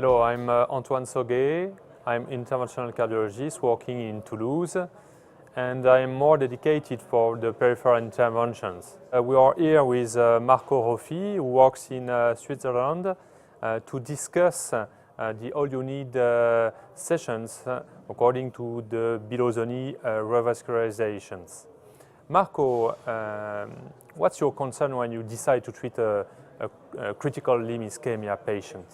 Hello, I'm Antoine Sauguet. I'm interventional cardiologist working in Toulouse, and I'm more dedicated for the peripheral interventions. We are here with Marco Roffi, who works in Switzerland, to discuss the All You Need sessions according to the below the knee revascularizations. Marco, what's your concern when you decide to treat a critical limb ischemia patient?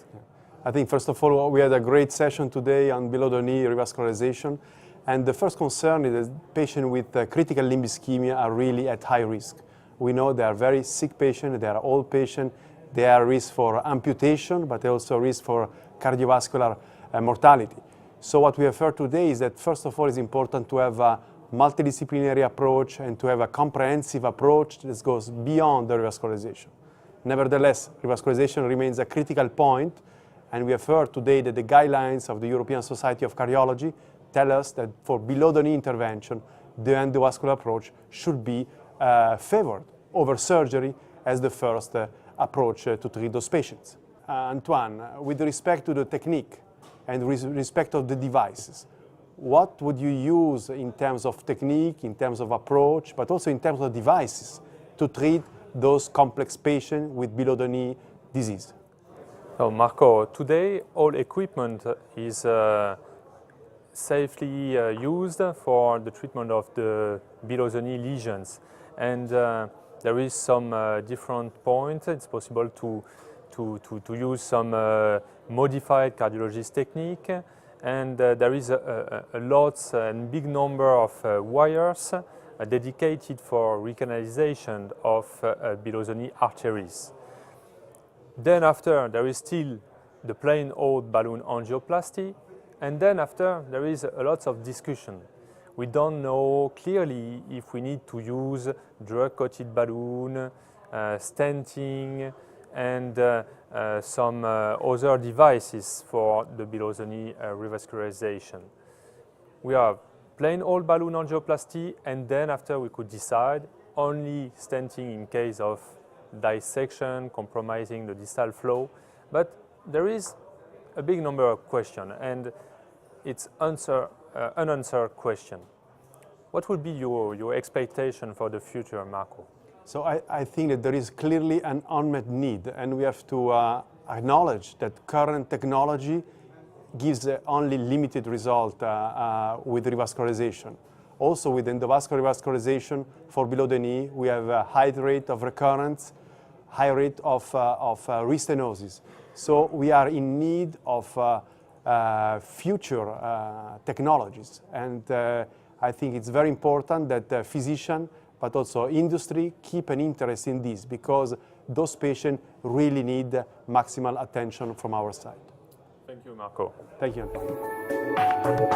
I think first of all, we had a great session today on below the knee revascularization. And the first concern is that patients with critical limb ischemia are really at high risk. We know they are very sick patients, they are old patients, they are at risk for amputation, but they also risk for cardiovascular mortality. So what we have heard today is that first of all, it's important to have a multidisciplinary approach and to have a comprehensive approach that goes beyond the revascularization. Nevertheless, revascularization remains a critical point, and we have heard today that the guidelines of the European Society of Cardiology tell us that for below-the-knee intervention, the endovascular approach should be favored over surgery as the first approach to treat those patients. Antoine, with respect to the technique and with respect of the devices, what would you use in terms of technique, in terms of approach, but also in terms of devices to treat those complex patients with below-the-knee disease? So Marco, today all equipment is safely used for the treatment of the below-the-knee lesions, and there is some different points. It's possible to use some modified cardiologist technique, and there is a lot and big number of wires dedicated for recanalization of below-the-knee arteries. Then after, there is still the plain old balloon angioplasty, and then after, there is a lot of discussion. We don't know clearly if we need to use drug-coated balloon, stenting, and some other devices for the below-the-knee revascularization. We have plain old balloon angioplasty, and then after we could decide only stenting in case of dissection, compromising the distal flow. But there is a big number of questions, and it's unanswered question. What would be your expectation for the future, Marco? So I think that there is clearly an unmet need, and we have to acknowledge that current technology gives only limited result with revascularization. Also with endovascular revascularization for below the knee, we have a high rate of recurrence, high rate of restenosis. So we are in need of future technologies, and I think it's very important that physicians but also industry keep an interest in this, because those patients really need maximal attention from our side. Thank you, Marco. Thank you, Antoine.